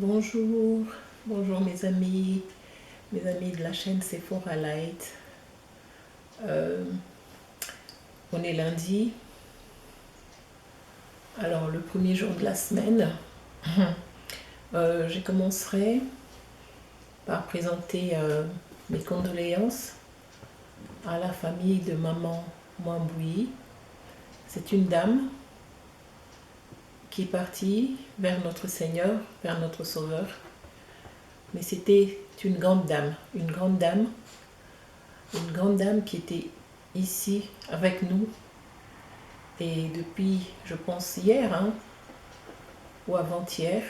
Bonjour, bonjour mes amis de la chaîne Sephora Light. On est lundi, alors le premier jour de la semaine. Je commencerai par présenter mes condoléances à la famille de maman Mwambouyi. C'est une dame qui est partie vers notre Seigneur, vers notre Sauveur. Mais c'était une grande dame, qui était ici avec nous. Et depuis, je pense hier ou avant-hier,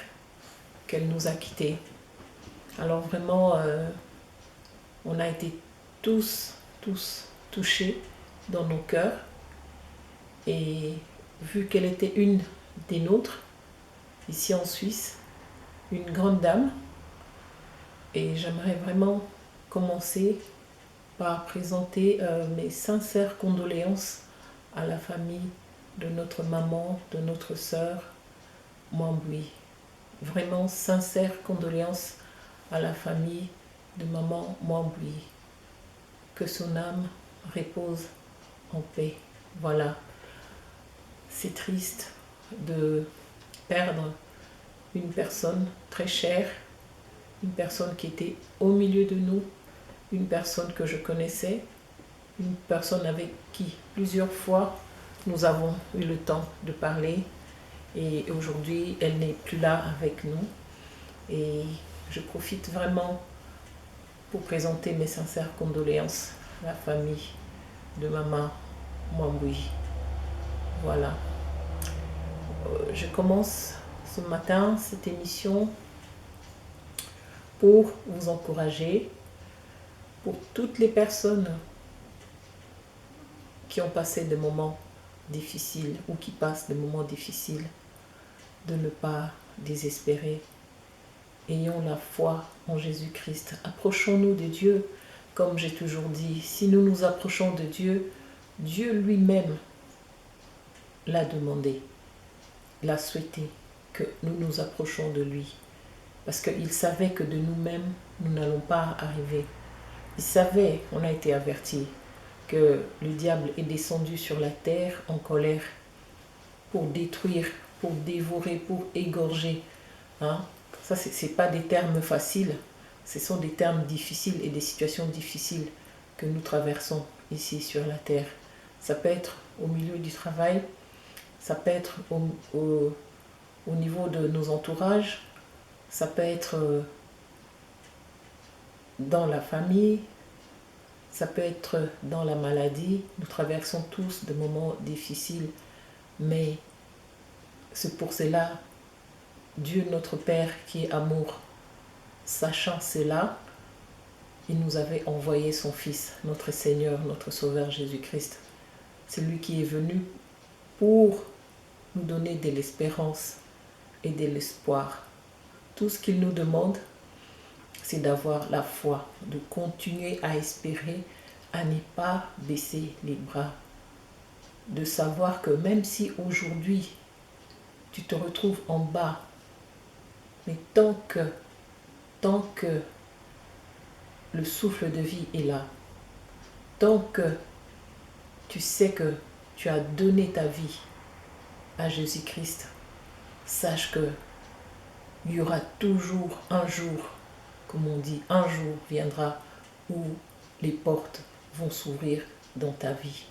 qu'elle nous a quittés. Alors vraiment, on a été tous touchés dans nos cœurs. Et vu qu'elle était une des nôtres, ici en Suisse, une grande dame, et j'aimerais vraiment commencer par présenter mes sincères condoléances à la famille de notre maman, de notre sœur Mwambouyi. Vraiment sincères condoléances à la famille de maman Mwambouyi. Que son âme repose en paix. Voilà. C'est triste de perdre une personne très chère, une personne qui était au milieu de nous, une personne que je connaissais, une personne avec qui plusieurs fois nous avons eu le temps de parler, et aujourd'hui elle n'est plus là avec nous. Et je profite vraiment pour présenter mes sincères condoléances à la famille de maman Mwambouyi. Voilà. Je commence ce matin cette émission pour vous encourager, pour toutes les personnes qui ont passé des moments difficiles ou qui passent des moments difficiles, de ne pas désespérer. Ayons la foi en Jésus-Christ. Approchons-nous de Dieu, comme j'ai toujours dit. Si nous nous approchons de Dieu, Dieu lui-même l'a demandé, l'a souhaité que nous nous approchons de lui. Parce qu'il savait que de nous-mêmes, nous n'allons pas arriver. Il savait, on a été avertis, que le diable est descendu sur la terre en colère pour détruire, pour dévorer, pour égorger. Ça, ce n'est pas des termes faciles, ce sont des termes difficiles et des situations difficiles que nous traversons ici sur la terre. Ça peut être au milieu du travail, ça peut être au niveau de nos entourages, ça peut être dans la famille, ça peut être dans la maladie. Nous traversons tous des moments difficiles, mais c'est pour cela, Dieu notre Père qui est amour, sachant cela, il nous avait envoyé son Fils, notre Seigneur, notre Sauveur Jésus-Christ. C'est lui qui est venu pour nous donner de l'espérance et de l'espoir. Tout ce qu'il nous demande, c'est d'avoir la foi, de continuer à espérer, à ne pas baisser les bras. De savoir que même si aujourd'hui, tu te retrouves en bas, mais tant que le souffle de vie est là, tant que tu sais que tu as donné ta vie à Jésus-Christ, sache que il y aura toujours un jour, comme on dit, un jour viendra où les portes vont s'ouvrir dans ta vie.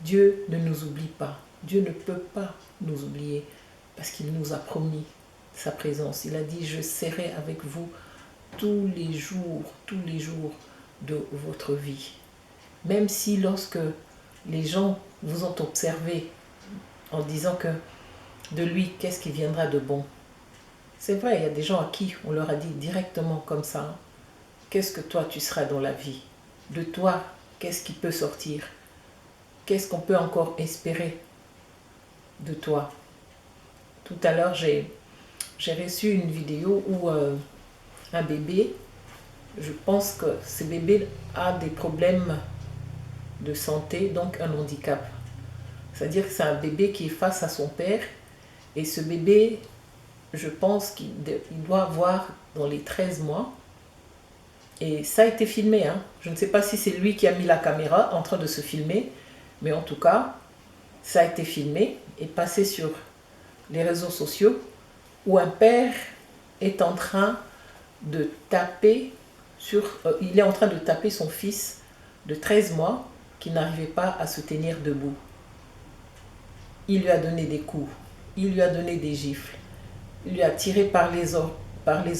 Dieu ne nous oublie pas. Dieu ne peut pas nous oublier parce qu'il nous a promis sa présence. Il a dit, je serai avec vous tous les jours de votre vie. Même si lorsque les gens vous ont observé en disant que de lui, qu'est-ce qui viendra de bon? C'est vrai, il y a des gens à qui on leur a dit directement comme ça, qu'est-ce que toi tu seras dans la vie? De toi, qu'est-ce qui peut sortir? Qu'est-ce qu'on peut encore espérer de toi? Tout à l'heure, j'ai reçu une vidéo où un bébé, je pense que ce bébé a des problèmes de santé, donc un handicap. C'est-à-dire que c'est un bébé qui est face à son père, et ce bébé je pense qu'il doit avoir dans les 13 mois. Et ça a été filmé, hein. Je ne sais pas si c'est lui qui a mis la caméra en train de se filmer, mais en tout cas, ça a été filmé et passé sur les réseaux sociaux où un père est en train de taper il est en train de taper son fils de 13 mois qui n'arrivait pas à se tenir debout. Il lui a donné des coups, il lui a donné des gifles, il lui a tiré par les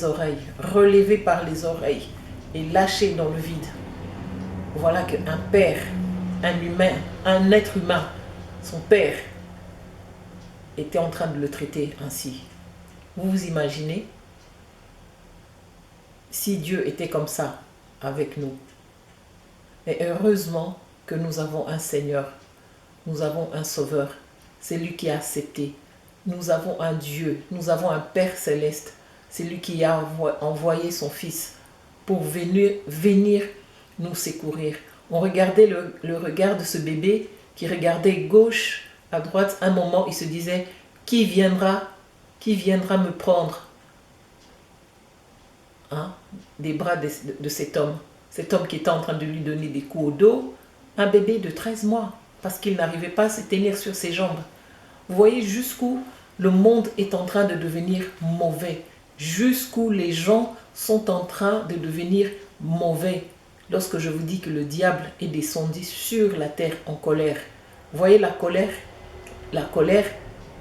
oreilles, relevé par les oreilles et lâché dans le vide. Voilà qu'un père, un humain, un être humain, son père, était en train de le traiter ainsi. Vous vous imaginez si Dieu était comme ça avec nous? Et heureusement que nous avons un Seigneur, nous avons un Sauveur, c'est lui qui a accepté. Nous avons un Dieu, nous avons un Père céleste, c'est lui qui a envoyé son Fils pour venir nous secourir. On regardait le regard de ce bébé qui regardait gauche, à droite. Un moment, il se disait, qui viendra me prendre, hein, des bras de cet homme qui était en train de lui donner des coups au dos, un bébé de 13 mois, parce qu'il n'arrivait pas à se tenir sur ses jambes. Vous voyez jusqu'où le monde est en train de devenir mauvais, jusqu'où les gens sont en train de devenir mauvais. Lorsque je vous dis que le diable est descendu sur la terre en colère, vous voyez la colère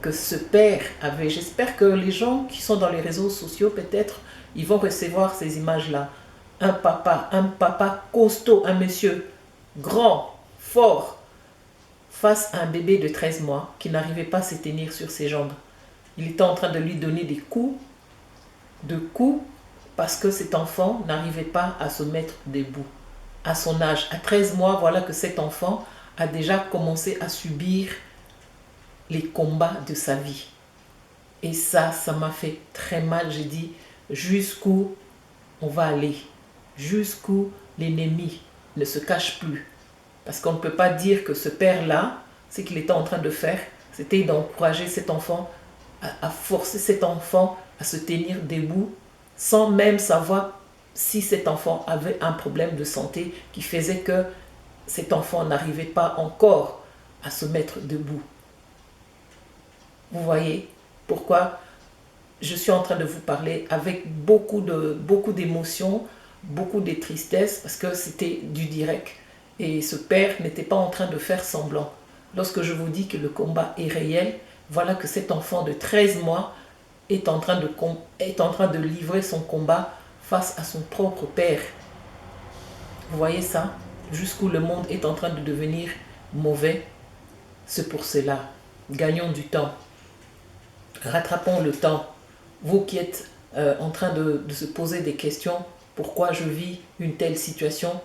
que ce père avait. J'espère que les gens qui sont dans les réseaux sociaux, peut-être, ils vont recevoir ces images-là. Un papa costaud, un monsieur grand, fort, face à un bébé de 13 mois qui n'arrivait pas à se tenir sur ses jambes. Il était en train de lui donner des coups, parce que cet enfant n'arrivait pas à se mettre debout. À son âge, à 13 mois, voilà que cet enfant a déjà commencé à subir les combats de sa vie. Et ça m'a fait très mal. J'ai dit, jusqu'où on va aller, jusqu'où l'ennemi ne se cache plus. Parce qu'on ne peut pas dire que ce père-là, ce qu'il était en train de faire, c'était d'encourager cet enfant, à forcer cet enfant à se tenir debout, sans même savoir si cet enfant avait un problème de santé qui faisait que cet enfant n'arrivait pas encore à se mettre debout. Vous voyez pourquoi je suis en train de vous parler avec beaucoup d'émotions, beaucoup de tristesse, parce que c'était du direct. Et ce père n'était pas en train de faire semblant. Lorsque je vous dis que le combat est réel, voilà que cet enfant de 13 mois est en train de livrer son combat face à son propre père. Vous voyez ça? Jusqu'où le monde est en train de devenir mauvais. C'est pour cela. Gagnons du temps. Rattrapons le temps. Vous qui êtes en train de se poser des questions, pourquoi je vis une telle situation?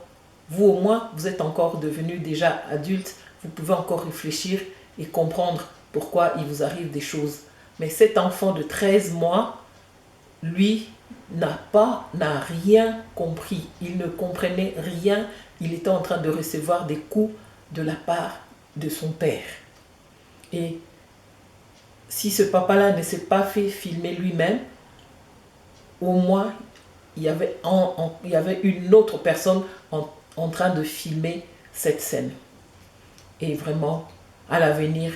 Vous au moins, vous êtes encore devenu déjà adulte, vous pouvez encore réfléchir et comprendre pourquoi il vous arrive des choses. Mais cet enfant de 13 mois, lui, n'a rien compris. Il ne comprenait rien. Il était en train de recevoir des coups de la part de son père. Et si ce papa-là ne s'est pas fait filmer lui-même, au moins, il y avait une autre personne en train de filmer cette scène. Et vraiment, à l'avenir,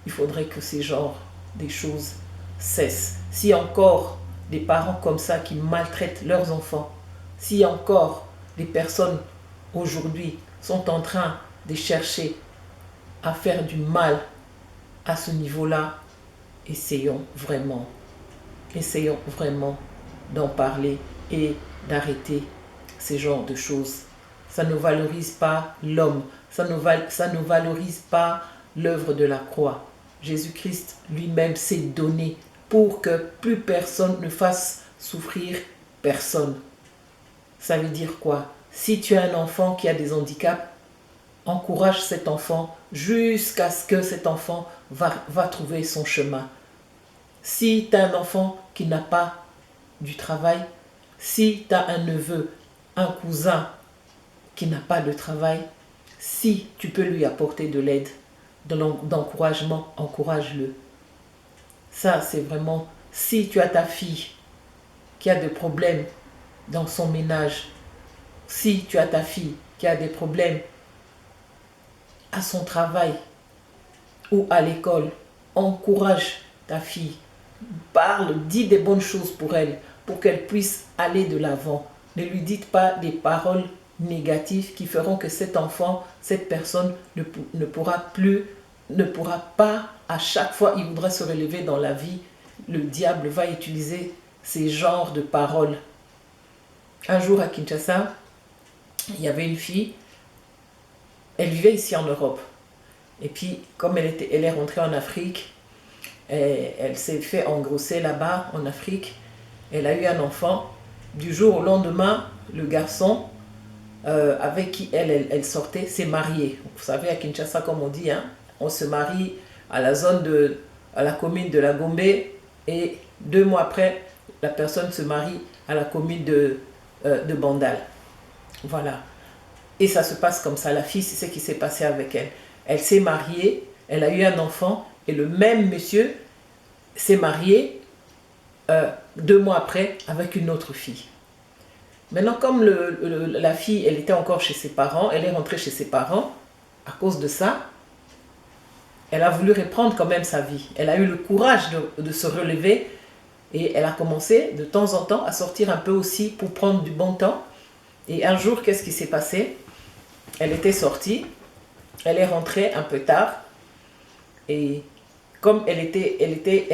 il faudrait que ces genres des choses cessent. S'il y a encore des parents comme ça qui maltraitent leurs enfants, s'il y a encore des personnes aujourd'hui sont en train de chercher à faire du mal à ce niveau-là, essayons vraiment d'en parler et d'arrêter ces genres de choses. Ça ne valorise pas l'homme, ça ne valorise pas l'œuvre de la croix. Jésus-Christ lui-même s'est donné pour que plus personne ne fasse souffrir personne. Ça veut dire quoi? Si tu as un enfant qui a des handicaps, encourage cet enfant jusqu'à ce que cet enfant va trouver son chemin. Si tu as un enfant qui n'a pas du travail, si tu as un neveu, un cousin qui n'a pas de travail, si tu peux lui apporter de l'aide, d'encouragement, encourage-le. Ça, c'est vraiment Si tu as ta fille qui a des problèmes dans son ménage, si tu as ta fille qui a des problèmes à son travail ou à l'école, encourage ta fille. Parle, dis des bonnes choses pour qu'elle puisse aller de l'avant. Ne lui dites pas des paroles négatives qui feront que cet enfant, cette personne ne pourra pas, à chaque fois il voudra se relever dans la vie, le diable va utiliser ces genres de paroles. Un jour à Kinshasa, il y avait une fille, elle vivait ici en Europe. Et puis, comme elle est rentrée en Afrique, elle s'est fait engrosser là-bas en Afrique. Elle a eu un enfant. Du jour au lendemain, le garçon avec qui elle sortait s'est marié. Vous savez, à Kinshasa, comme on dit, hein, on se marie à la commune de la Gombe et 2 mois après, la personne se marie à la commune de Bandal. Voilà. Et ça se passe comme ça. La fille, c'est ce qui s'est passé avec elle. Elle s'est mariée, elle a eu un enfant et le même monsieur s'est marié 2 mois après avec une autre fille. Maintenant, comme la fille, elle était encore chez ses parents, elle est rentrée chez ses parents, à cause de ça, elle a voulu reprendre quand même sa vie. Elle a eu le courage de se relever et elle a commencé de temps en temps à sortir un peu aussi pour prendre du bon temps. Et un jour, qu'est-ce qui s'est passé? Elle était sortie, elle est rentrée un peu tard et comme elle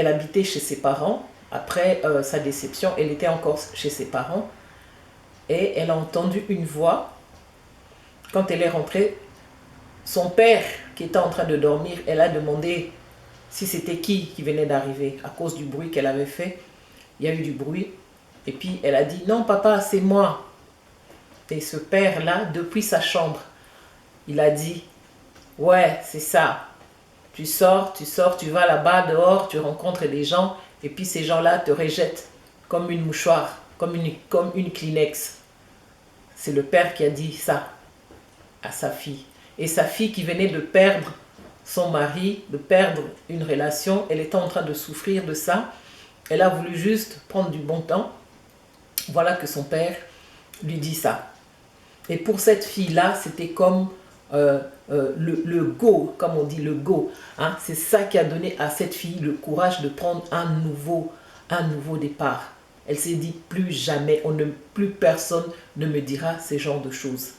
habitait chez ses parents, après sa déception, elle était encore chez ses parents et elle a entendu une voix. Quand elle est rentrée, son père qui était en train de dormir, elle a demandé si c'était qui venait d'arriver à cause du bruit qu'elle avait fait. Il y a eu du bruit et puis elle a dit non papa, c'est moi. Et ce père-là, depuis sa chambre, il a dit ouais, c'est ça. Tu sors, tu vas là-bas dehors, tu rencontres des gens et puis ces gens-là te rejettent comme une mouchoir, comme une Kleenex. C'est le père qui a dit ça à sa fille. Et sa fille qui venait de perdre son mari, de perdre une relation, elle était en train de souffrir de ça. Elle a voulu juste prendre du bon temps. Voilà que son père lui dit ça. Et pour cette fille-là, c'était comme le go, comme on dit, le go. Hein? C'est ça qui a donné à cette fille le courage de prendre un nouveau départ. Elle s'est dit, plus jamais, plus personne ne me dira ce genre de choses.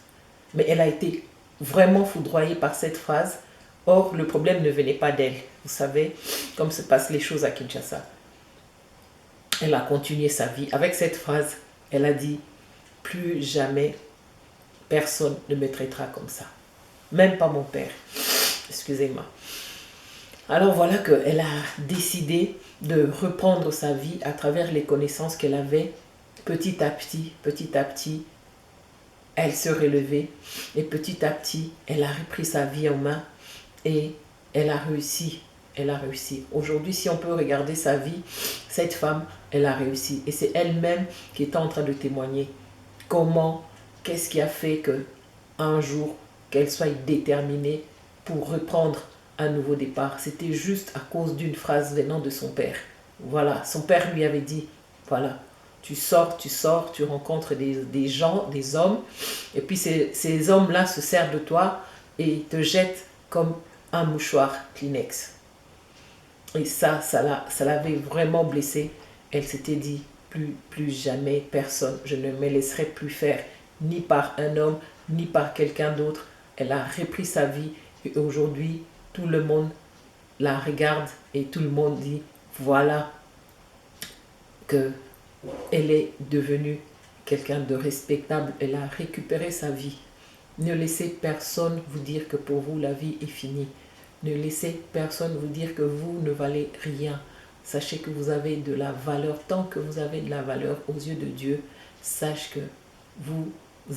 Mais elle a été vraiment foudroyée par cette phrase. Or, le problème ne venait pas d'elle. Vous savez, comme se passent les choses à Kinshasa. Elle a continué sa vie. Avec cette phrase, elle a dit, plus jamais personne ne me traitera comme ça. Même pas mon père. Excusez-moi. Alors voilà qu'elle a décidé de reprendre sa vie à travers les connaissances qu'elle avait. Petit à petit, elle se relevait. Et petit à petit, elle a repris sa vie en main. Et elle a réussi. Elle a réussi. Aujourd'hui, si on peut regarder sa vie, cette femme, elle a réussi. Et c'est elle-même qui est en train de témoigner. Qu'est-ce qui a fait que un jour, qu'elle soit déterminée pour reprendre un nouveau départ. C'était juste à cause d'une phrase venant de son père. Voilà, son père lui avait dit, voilà, tu sors, tu rencontres des gens, des hommes, et puis ces hommes-là se servent de toi et te jettent comme un mouchoir Kleenex. Et ça l'avait vraiment blessée. Elle s'était dit, plus jamais personne, je ne me laisserai plus faire, ni par un homme, ni par quelqu'un d'autre. Elle a repris sa vie et aujourd'hui, tout le monde la regarde et tout le monde dit, voilà qu'elle est devenue quelqu'un de respectable. Elle a récupéré sa vie. Ne laissez personne vous dire que pour vous, la vie est finie. Ne laissez personne vous dire que vous ne valez rien. Sachez que vous avez de la valeur. Tant que vous avez de la valeur aux yeux de Dieu, sache que vous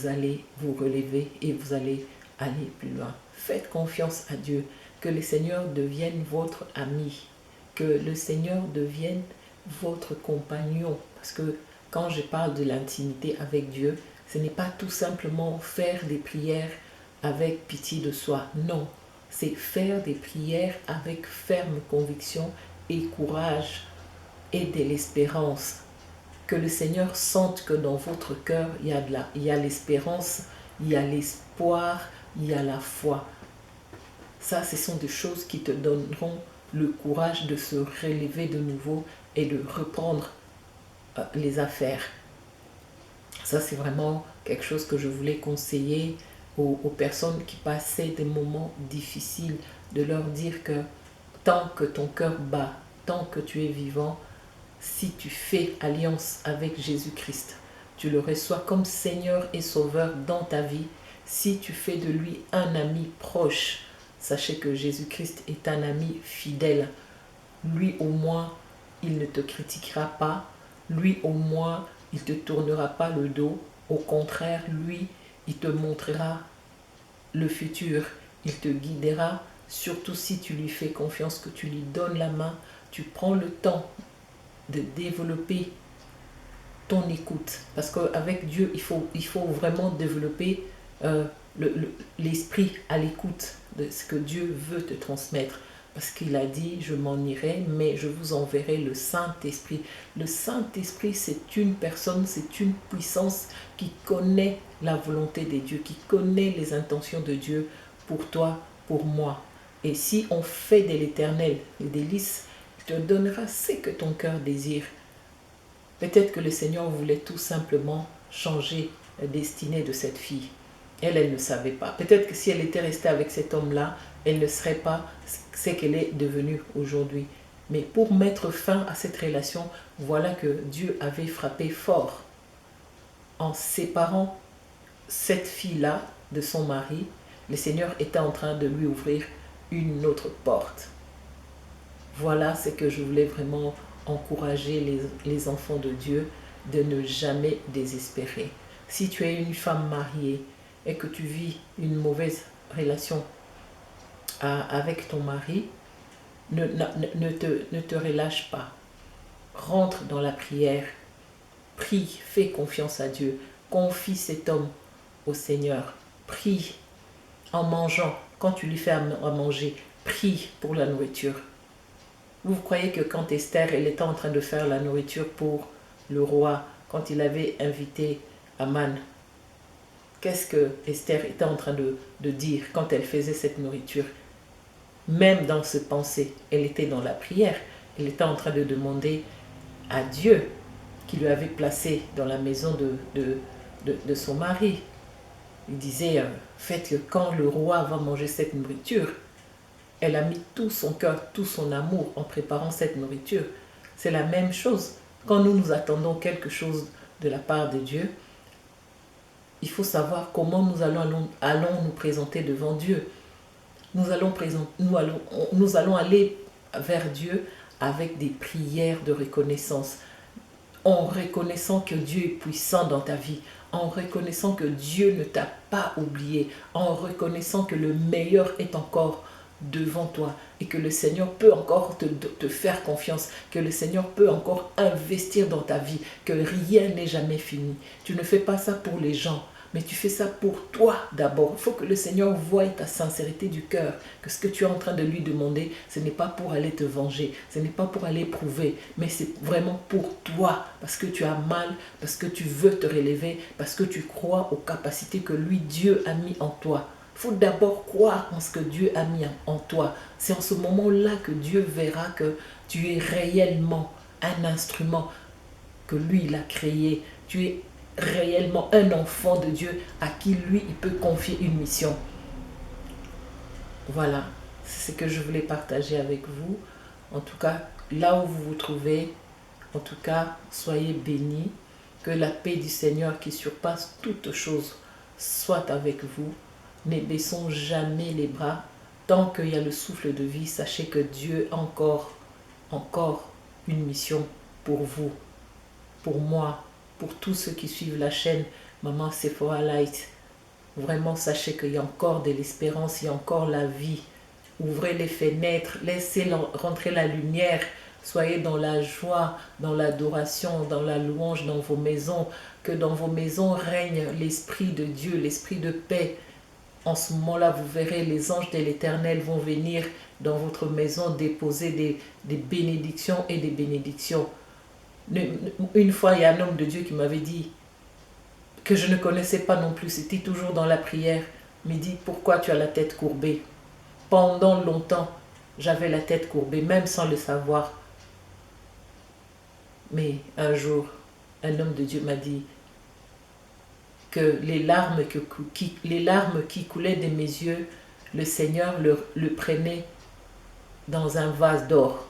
allez vous relever et vous allez aller plus loin. Faites confiance à Dieu. Que le Seigneur devienne votre ami. Que le Seigneur devienne votre compagnon. Parce que quand je parle de l'intimité avec Dieu, ce n'est pas tout simplement faire des prières avec pitié de soi. Non, c'est faire des prières avec ferme conviction et courage. ait de l'espérance. Que le Seigneur sente que dans votre cœur, il y a l'espérance, il y a l'espoir, il y a la foi. Ça, ce sont des choses qui te donneront le courage de se relever de nouveau et de reprendre les affaires. Ça, c'est vraiment quelque chose que je voulais conseiller aux personnes qui passaient des moments difficiles, de leur dire que tant que ton cœur bat, tant que tu es vivant, si tu fais alliance avec Jésus-Christ, tu le reçois comme Seigneur et Sauveur dans ta vie, si tu fais de lui un ami proche, sachez que Jésus-Christ est un ami fidèle. Lui au moins, il ne te critiquera pas. Lui au moins, il ne te tournera pas le dos. Au contraire, lui, il te montrera le futur. Il te guidera, surtout si tu lui fais confiance, que tu lui donnes la main. Tu prends le temps de développer ton écoute. Parce qu'avec Dieu, il faut vraiment développer l'esprit à l'écoute de ce que Dieu veut te transmettre. Parce qu'il a dit, je m'en irai, mais je vous enverrai le Saint-Esprit. Le Saint-Esprit, c'est une personne, c'est une puissance qui connaît la volonté de Dieu, qui connaît les intentions de Dieu pour toi, pour moi. Et si on fait de l'Éternel les délices, il te donnera ce que ton cœur désire. Peut-être que le Seigneur voulait tout simplement changer la destinée de cette fille. Elle ne savait pas. Peut-être que si elle était restée avec cet homme-là, elle ne serait pas ce qu'elle est devenue aujourd'hui. Mais pour mettre fin à cette relation, voilà que Dieu avait frappé fort en séparant cette fille-là de son mari. Le Seigneur était en train de lui ouvrir une autre porte. Voilà ce que je voulais vraiment encourager les enfants de Dieu, de ne jamais désespérer. Si tu es une femme mariée et que tu vis une mauvaise relation avec ton mari, ne te relâche pas. Rentre dans la prière, prie, fais confiance à Dieu, confie cet homme au Seigneur, prie en mangeant, quand tu lui fais à manger, prie pour la nourriture. Vous croyez que quand Esther, elle était en train de faire la nourriture pour le roi, quand il avait invité Aman, qu'est-ce que Esther était en train de dire quand elle faisait cette nourriture? Même dans ses pensées, elle était dans la prière. Elle était en train de demander à Dieu qui lui avait placé dans la maison de son mari. Il disait, faites que quand le roi va manger cette nourriture, elle a mis tout son cœur, tout son amour en préparant cette nourriture. C'est la même chose. Quand nous attendons quelque chose de la part de Dieu, il faut savoir comment nous allons nous présenter devant Dieu. Nous allons aller vers Dieu avec des prières de reconnaissance, en reconnaissant que Dieu est puissant dans ta vie, en reconnaissant que Dieu ne t'a pas oublié, en reconnaissant que le meilleur est encore devant toi et que le Seigneur peut encore te faire confiance, que le Seigneur peut encore investir dans ta vie, que rien n'est jamais fini. Tu ne fais pas ça pour les gens, mais tu fais ça pour toi d'abord. Il faut que le Seigneur voie ta sincérité du cœur, que ce que tu es en train de lui demander, ce n'est pas pour aller te venger, ce n'est pas pour aller prouver, mais c'est vraiment pour toi, parce que tu as mal, parce que tu veux te relever, parce que tu crois aux capacités que lui, Dieu, a mis en toi. Il faut d'abord croire en ce que Dieu a mis en toi. C'est en ce moment-là que Dieu verra que tu es réellement un instrument que lui, il a créé. Tu es réellement un enfant de Dieu à qui lui, il peut confier une mission. Voilà, c'est ce que je voulais partager avec vous. En tout cas, là où vous vous trouvez, en tout cas, soyez bénis. Que la paix du Seigneur qui surpasse toutes choses soit avec vous. Ne baissons jamais les bras. Tant qu'il y a le souffle de vie, sachez que Dieu a encore une mission pour vous, pour moi, pour tous ceux qui suivent la chaîne Maman Sephora Light. Vraiment, sachez qu'il y a encore de l'espérance, il y a encore la vie. Ouvrez les fenêtres, laissez rentrer la lumière. Soyez dans la joie, dans l'adoration, dans la louange, dans vos maisons. Que dans vos maisons règne l'Esprit de Dieu, l'Esprit de paix. En ce moment-là, vous verrez, les anges de l'Éternel vont venir dans votre maison déposer des bénédictions et des bénédictions. Une fois, il y a un homme de Dieu qui m'avait dit, que je ne connaissais pas non plus, c'était toujours dans la prière, me dit, pourquoi tu as la tête courbée? Pendant longtemps, j'avais la tête courbée, même sans le savoir. Mais un jour, un homme de Dieu m'a dit que les larmes qui coulaient de mes yeux, le Seigneur le prenait dans un vase d'or.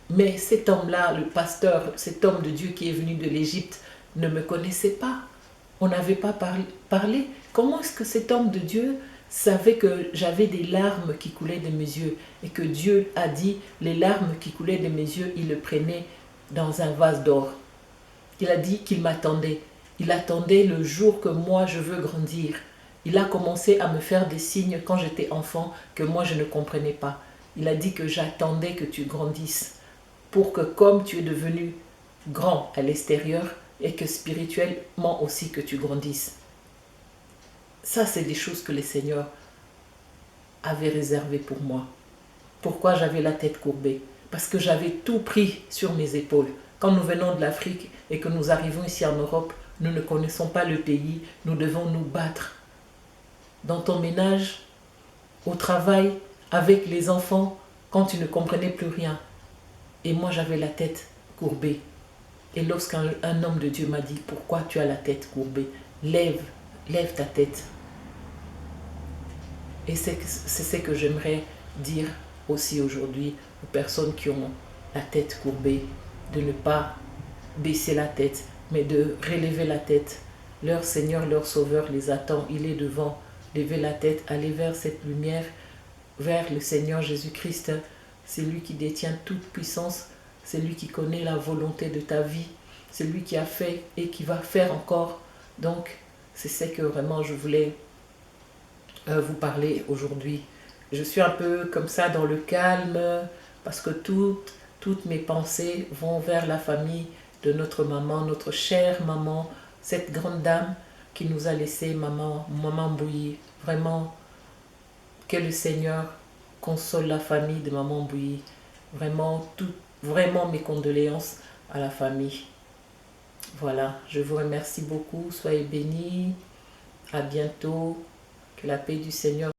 Mais cet homme-là, le pasteur, cet homme de Dieu qui est venu de l'Égypte, ne me connaissait pas. On n'avait pas parlé. Comment est-ce que cet homme de Dieu savait que j'avais des larmes qui coulaient de mes yeux et que Dieu a dit, les larmes qui coulaient de mes yeux, il le prenait dans un vase d'or. Il a dit qu'il m'attendait. Il attendait le jour que moi je veux grandir. Il a commencé à me faire des signes quand j'étais enfant que moi je ne comprenais pas. Il a dit que j'attendais que tu grandisses pour que comme tu es devenu grand à l'extérieur et que spirituellement aussi que tu grandisses. Ça, c'est des choses que le Seigneur avait réservées pour moi. Pourquoi j'avais la tête courbée? Parce que j'avais tout pris sur mes épaules. Quand nous venons de l'Afrique et que nous arrivons ici en Europe, nous ne connaissons pas le pays, nous devons nous battre. Dans ton ménage, au travail, avec les enfants, quand tu ne comprenais plus rien. Et moi, j'avais la tête courbée. Et lorsqu'un homme de Dieu m'a dit, pourquoi tu as la tête courbée? Lève ta tête. Et c'est ce que j'aimerais dire aussi aujourd'hui aux personnes qui ont la tête courbée, de ne pas baisser la tête, mais de relever la tête. Leur Seigneur, leur Sauveur les attend, il est devant. Levez la tête, allez vers cette lumière, vers le Seigneur Jésus-Christ. C'est lui qui détient toute puissance, c'est lui qui connaît la volonté de ta vie, c'est lui qui a fait et qui va faire encore. Donc, c'est ce que vraiment je voulais vous parler aujourd'hui. Je suis un peu comme ça dans le calme parce que toutes mes pensées vont vers la famille de notre maman, notre chère maman, cette grande dame qui nous a laissé maman Mbouyi. Vraiment, que le Seigneur console la famille de maman Mbouyi. Vraiment mes condoléances à la famille. Voilà, je vous remercie beaucoup. Soyez bénis. À bientôt. Que la paix du Seigneur